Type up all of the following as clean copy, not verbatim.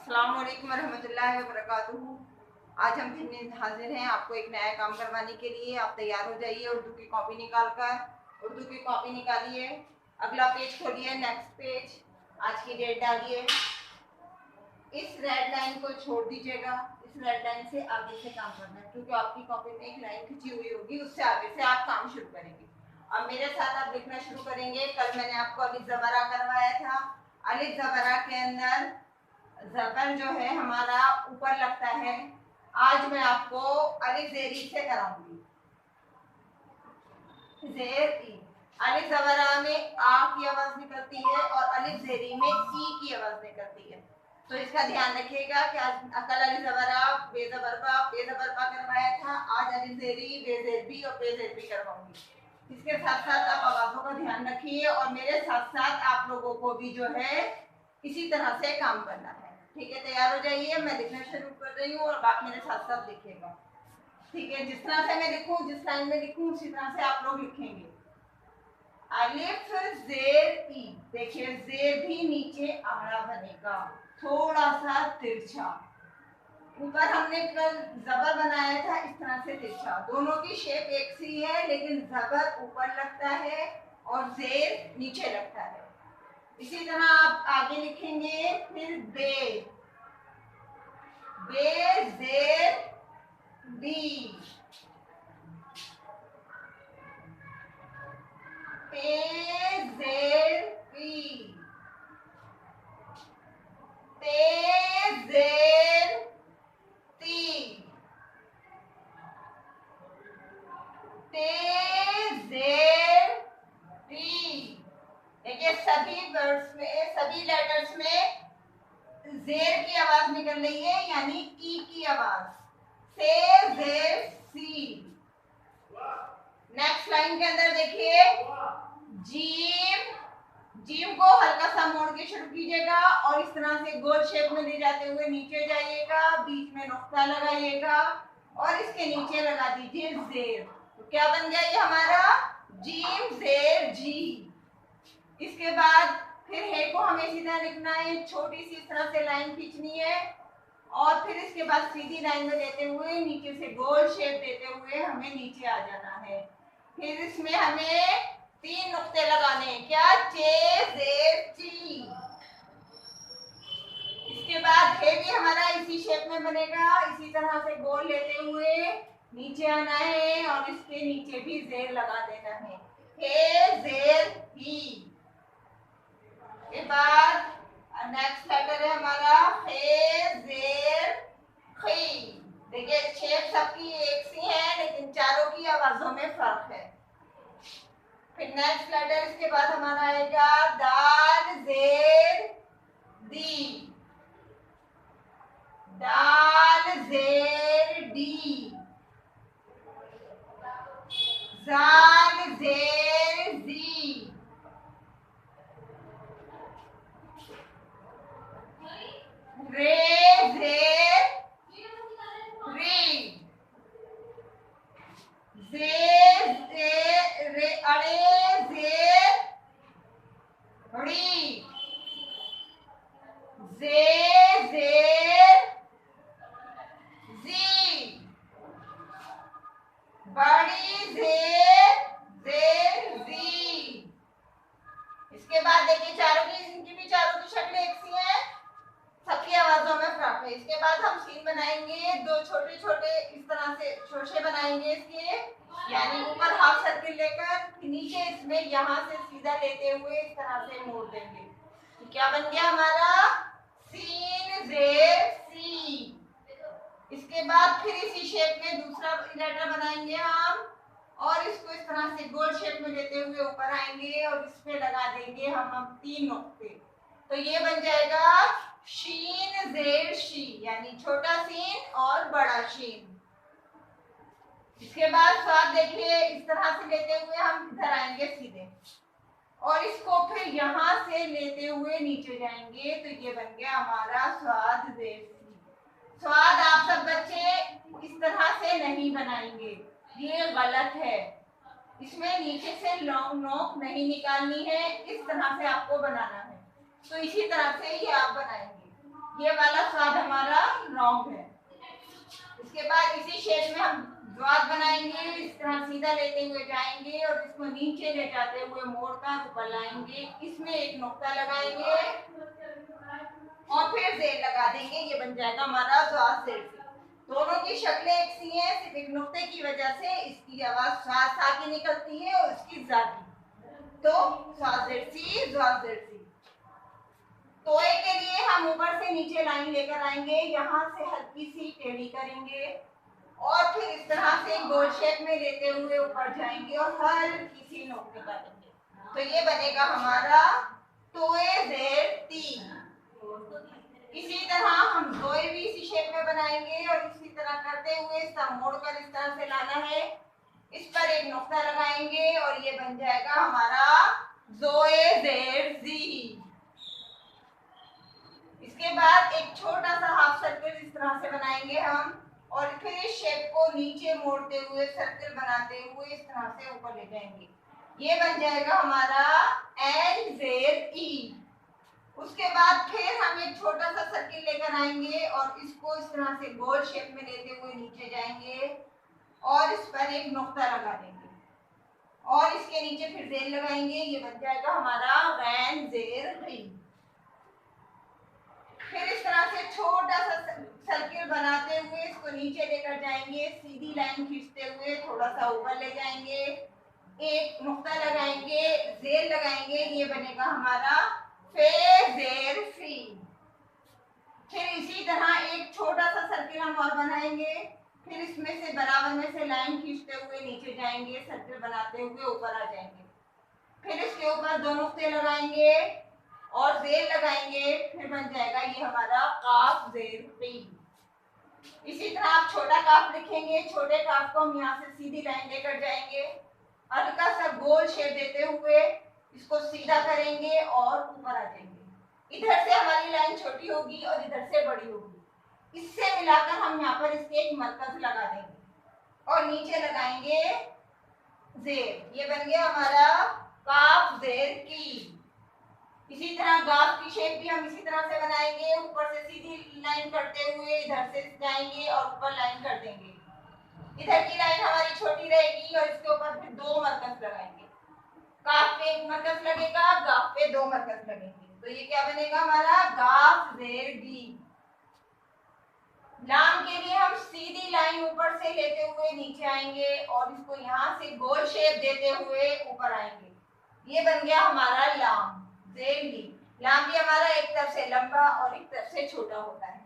अस्सलाम वालेकुम रहमतुल्लाहि व बरकातुहू। आज हम फिर हाजिर हैं आपको एक नया काम करवाने के लिए। आप तैयार हो जाइए। उर्दू की कॉपी निकाल कर उर्दू की कॉपी निकालिए, अगला पेज खोलिए, नेक्स्ट पेज, आज की डेट डालिए। इस रेड लाइन को छोड़ दीजिएगा, इस रेड लाइन से आगे से काम करना है क्योंकि आपकी कॉपी में एक लाइन खिंची हुई होगी, उससे आगे से आप काम शुरू करेंगे। अब मेरे साथ आप लिखना शुरू करेंगे। कल मैंने आपको अलिफ ज़बरा करवाया था। अलिफ ज़बरा के अंदर ज़बर जो है हमारा ऊपर लगता है। आज मैं आपको अलिफ ज़ेरी से कराऊंगी। ज़ेर ई, अलिफ ज़बरा में आ की आवाज निकलती है और अलिफ ज़ेरी में ई की आवाज निकलती है। तो इसका ध्यान रखिएगा कि आज कल अलिफ ज़बरा बेज़बरपा करवाया था, आज अलिफ ज़ेरी बेज़ेरबी और बेज़ेरबी करवाऊंगी। इसके साथ साथ आप आवाजों का ध्यान रखिए और मेरे साथ साथ आप लोगों को भी जो है इसी तरह से काम करना है। ठीक है, तैयार हो जाइए। मैं लिखना शुरू कर रही हूँ और आप मेरे साथ साथ लिखिएगा। ठीक है, जिस तरह से मैं लिखूं, जिस लाइन में लिखूं, उसी तरह से आप लोग लिखेंगे। अलिफ ज़ेर ई, देखिए ज़ेर भी नीचे आड़ा बनेगा, थोड़ा सा तिरछा। ऊपर हमने कल ज़बर बनाया था इस तरह से तिरछा। दोनों की शेप एक सी है, लेकिन ज़बर ऊपर लगता है और ज़ेर नीचे लगता है। इसी तरह आप आगे लिखेंगे। फिर बे, ज़ेर बी, पे ज़ेर पी, ते ज़ेर ती, ते ज़ेर टी। देखिए सभी वर्ड्स में, सभी लेटर्स में ज़ेर की आवाज निकल रही है, यानी ई की आवाज। से ज़ेर सी। नेक्स्ट लाइन के अंदर देखिए जीम, जीम को हल्का सा मोड़ के शुरू कीजिएगा और इस तरह से गोल शेप में ले जाते हुए नीचे जाइएगा, बीच में नुक्ता लगाइएगा और इसके नीचे लगा दीजिए ज़ेर। तो क्या बन गया ये हमारा जीम ज़ेर जी। इसके बाद फिर हे को हमें इसी तरह लिखना है, छोटी सी इस तरह से लाइन खींचनी है और फिर इसके बाद सीधी लाइन में देते हुए नीचे से गोल शेप देते हुए हमें नीचे आ जाना है। फिर इसमें हमें 3 नुक्ते लगाने हैं। क्या? चे ज़ेर ची। इसके बाद हे भी हमारा इसी शेप में बनेगा, इसी तरह से गोल लेते हुए नीचे आना है और इसके नीचे भी ज़ेर लगा देना है। हे ज़ेर ही। के बाद नेक्स्ट लेटर है हमारा हे ज़ेर खी। देखिए शेप सबकी एक सी है, लेकिन चारों की आवाजों में फर्क है। फिर नेक्स्ट लेटर इसके बाद हमारा आएगा दाल ज़ेर दी, दाल ज़ेर डी, ज़ाल ज़ेर ज़ी, रे ज़ेर री, अड़े ज़ेर ड़ी, ज़ेर ज़ी, बड़ी ज़ेर ज़ी। इसके बाद देखिए चारों की, इनकी भी चारों की शक्ल एक सी है, सबकी आवाजों में फर्क है। इसके बाद हम सीन बनाएंगे, 2 छोटे छोटे इस तरह से शोशे बनाएंगे इसके, यानी ऊपर हाफ सर्किल लेकर नीचे इसमें यहाँ से सीधा लेते हुए इस तरह से मोड़ देंगे। तो क्या बन गया हमारा सीन ज़ेर सी। इसके बाद फिर इसी शेप में दूसरा लेटर बनाएंगे हम और इसको इस तरह से गोल शेप में लेते हुए ऊपर आएंगे और इस पे लगा देंगे हम 3 नुक्ते। तो ये बन जाएगा शीन ज़ेर शी, यानी छोटा सीन और बड़ा शीन। इसके बाद स्वाद देखिए इस तरह से लेते हुए हम इधर आएंगे सीधे और इसको फिर यहाँ से लेते हुए नीचे जाएंगे। तो ये बन गया हमारा स्वाद ज़ेर सी। स्वाद आप सब बच्चे इस तरह से नहीं बनाएंगे, ये गलत है। इसमें नीचे से लॉन्ग नोक नहीं निकालनी है, इस तरह से आपको बनाना है। तो इसी तरह से ये आप बनाएंगे। ये वाला स्वाद हमारा रॉन्ग है। इसके बाद इसी शेप में हम द्वाद बनाएंगे, इस तरह सीधा लेते हुए जाएंगे और इसको नीचे ले जाते हुए मोड़कर ऊपर लाएंगे, इसमें एक नुक्ता लगाएंगे और फिर जेल लगा देंगे। ये बन जाएगा हमारा द्वाद जेल सी। दोनों की शक्लें एक सी हैं, सिर्फ एक नुक्ते की वजह से इसकी आवाज सा सा की निकलती है और इसकी जा की। तो द्वाद जेल सी, द्वाद जेल सी। तोए के लिए हम ऊपर से नीचे लाइन लेकर आएंगे, यहाँ से हल्की सी टेढ़ी करेंगे और फिर इस तरह से गोल शेप में लेते हुए ऊपर जाएंगे और हल्की सी नोक निकालेंगे। तो ये बनेगा हमारा तोए जेर ती। इसी तरह हम दोए भी इसी शेप में बनाएंगे और इसी तरह करते हुए इसका मोड़कर इस तरह से लाना है, इस पर एक नुक्ता लगाएंगे और ये बन जाएगा हमारा जोए जेर जी। इसके बाद एक छोटा सा हाफ सर्कल इस तरह से बनाएंगे हम और फिर इस शेप को नीचे मोड़ते हुए सर्कल बनाते हुए इस तरह से ऊपर ले जाएंगे। ये बन जाएगा हमारा एन जेर ई। उसके बाद फिर हम एक छोटा सा सर्कल लेकर आएंगे और इसको इस तरह से गोल शेप में लेते हुए नीचे जाएंगे और इस पर एक नुक्ता लगा देंगे और इसके नीचे फिर जेल लगाएंगे। ये बन जाएगा हमारा रैन जेर री। फिर इस तरह से छोटा सा सर्किल बनाते हुए इसको नीचे लेकर जाएंगे, सीधी लाइन खींचते हुए थोड़ा सा ऊपर ले जाएंगे, एक नुक्ता लगाएंगे, जेल लगाएंगे। ये बनेगा हमारा फे जेर फी। फिर इसी तरह एक छोटा सा सर्किल हम और बनाएंगे, फिर इसमें से बराबर में से लाइन खींचते हुए नीचे जाएंगे, सर्किल बनाते हुए ऊपर आ जाएंगे। फिर इसके ऊपर दो नुक्ते लगाएंगे और जेल लगाएंगे, फिर बन जाएगा ये हमारा काफ जेर पी। इसी तरह आप छोटा काफ लिखेंगे, छोटे काफ को हम यहाँ से सीधी लाइन लेकर जाएंगे, हल्का सा गोल शेप देते हुए इसको सीधा करेंगे और ऊपर आ जाएंगे। इधर से हमारी लाइन छोटी होगी और इधर से बड़ी होगी, इससे मिलाकर हम यहाँ पर इसके एक मरकज लगा देंगे और नीचे लगाएंगे जेर। ये बन गया हमारा काफ जेर की। इसी तरह गाफ की शेप भी हम इसी तरह से बनाएंगे, ऊपर से सीधी लाइन करते हुए इधर से जाएंगे और ऊपर लाइन कर देंगे। इधर की लाइन हमारी छोटी रहेगी और इसके ऊपर फिर दो मरकज लगाएंगे। गाफ पे एक मरकज लगेगा, गाफ पे दो मरकज लगेंगे। तो ये क्या बनेगा हमारा गाफ जेर गी। लाम के लिए हम सीधी लाइन ऊपर से लेते हुए नीचे आएंगे और इसको यहाँ से गोल शेप देते हुए ऊपर आएंगे। ये बन गया हमारा लाम जेर ली। लाम भी हमारा एक तरफ से लंबा और एक तरफ से छोटा होता है।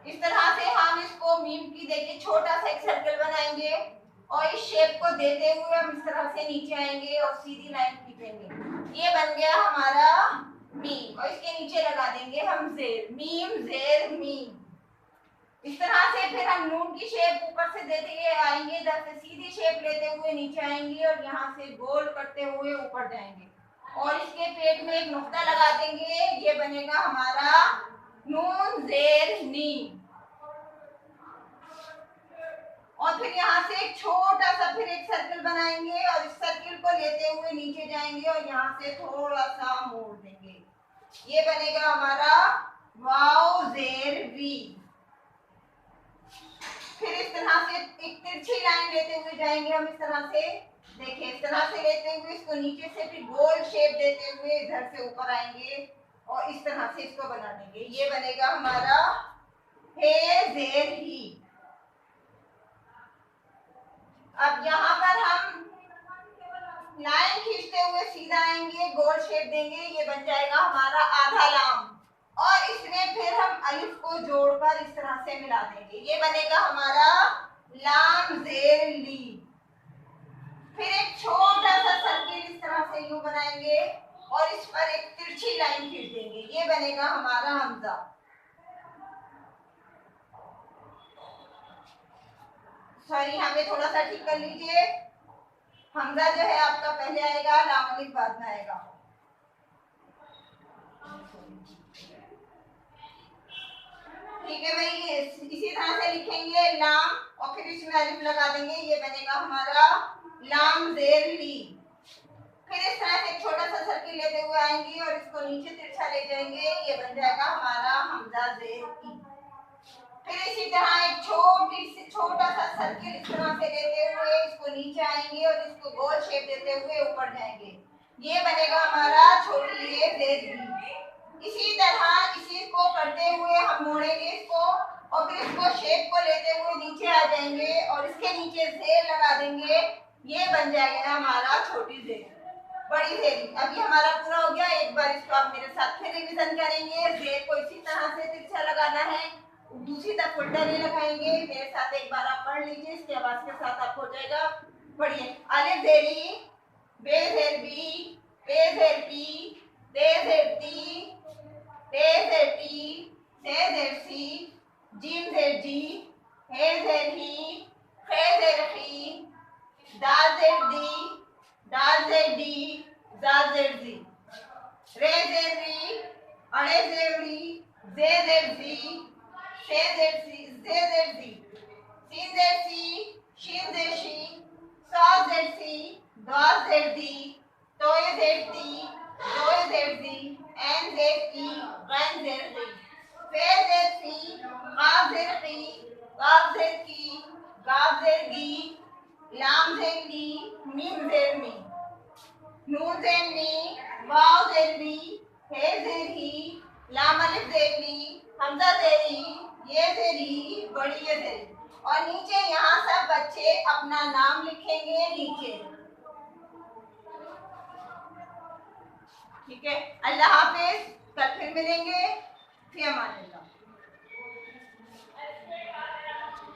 इस तरह से हम इसको मीम की देखिए छोटा सा एक सर्कल बनाएंगे और इस शेप को देते हुए हम इस तरह से नीचे आएंगे और सीधी लाइन खींचेंगे। ये बन गया हमारा मीम और इसके नीचे लगा देंगे हम जेर, मीम जेर मीम। इस तरह से फिर हम नून की शेप ऊपर से देते हुए आएंगे, इधर से सीधी शेप लेते हुए नीचे आएंगे और यहाँ से गोल करते हुए ऊपर जाएंगे और इसके पेट में एक नुक्ता लगा देंगे। ये बनेगा हमारा नून जेर नी। और फिर यहाँ से एक छोटा सा फिर एक सर्कल बनाएंगे और इस सर्कल को लेते हुए नीचे जाएंगे और यहाँ से थोड़ा सा मोड़ देंगे। ये बनेगा हमारा वाओ जेर वी। फिर इस तरह से एक तिरछी लाइन लेते हुए जाएंगे हम इस तरह से, देखिए इस तरह से लेते हुए इसको नीचे से फिर गोल शेप देते हुए इधर से ऊपर आएंगे और इस तरह से इसको बना देंगे। ये बनेगा हमारा हे जेर ही। अब यहाँ पर हम लाइन खींचते हुए सीधा आएंगे, गोल शेप देंगे, ये बन जाएगा हमारा आधा लाम और इसमें फिर हम अलिफ को जोड़कर इस तरह से मिला देंगे। ये बनेगा हमारा लाम जेर ली। फिर एक छोटा सा सर्किल इस तरह से यूं बनाएंगे और इस पर एक तिरछी लाइन खींच देंगे। ये बनेगा हमारा हमजा। सॉरी, हमें थोड़ा सा ठीक कर लीजिए। हमजा जो है आपका पहले आएगा, लाम अलिफ बाद में आएगा। ठीक है भाई, इसी तरह से लिखेंगे लाम और फिर इसमें अलिफ लगा देंगे। ये बनेगा हमारा लाम जेर ली। फिर इस तरह से एक छोटा सा सर्किल लेते हुए आएंगे और इसको नीचे तिरछा ले जाएंगे, ये बन जाएगा हमारा हमजा जेर ई। फिर इसी तरह एक छोटा सा सर्किल इस तरह से लेते हुए इसको नीचे आएंगे और इसको गोल शेप देते हुए ऊपर जाएंगे, ये बनेगा हमारा छोटी ये जेर ई। इसी तरह इसी को करते हुए हम मोड़ेंगे इसको और फिर इसको शेप को लेते हुए नीचे आ जाएंगे और इसके नीचे जेर लगा देंगे, ये बन जाएगा हमारा छोटी जेर, बड़ी जेर। अभी हमारा पूरा हो गया। एक बार इसको आप मेरे साथ फिर रिवीजन करेंगे। जेर को इसी तरह से तिरछा लगाना है, दूसरी तरफ उल्टा नहीं लगाएंगे। मेरे साथ एक बार आप पढ़ लीजिए, इसकी आवाज के साथ आप हो जाएगा। पढ़िए। अलिफ जेर ई, बे जेर बी, पे जेर पी, ते जेर ती, ते जेर टी, से जेर सी, जीम जेर जी, हे जेर ही, खे जेर खी, दाल जेर दी, दाल जेर डी, जाल जेर जी, रे जेर री, अड़े जेर री, जे जेर जी, शे जेर सी, जे जेर जी, सीन जेर सी, शीन जेर शी, साल जेर सी, दाल जेर दी, तोय जेर ती, दोय जेर दी, एन जेर ई, गैन जेर गी, फे जेर फी, गाफ जेर की, गाफ जेर की, गाफ जेर गी, लाम जेर ली, मीम जेर मी, नून जेर नी, वाव जेर वी, हे जेर ही, लाम अलिफ जेर ली, हमजा जेर ई, ये जेर ही, बड़ी ये जेर। और नीचे यहाँ सब बच्चे अपना नाम लिखेंगे नीचे। ठीक है, अल्लाह हाफिज, कल फिर मिलेंगे। फिर अमान अल्लाह।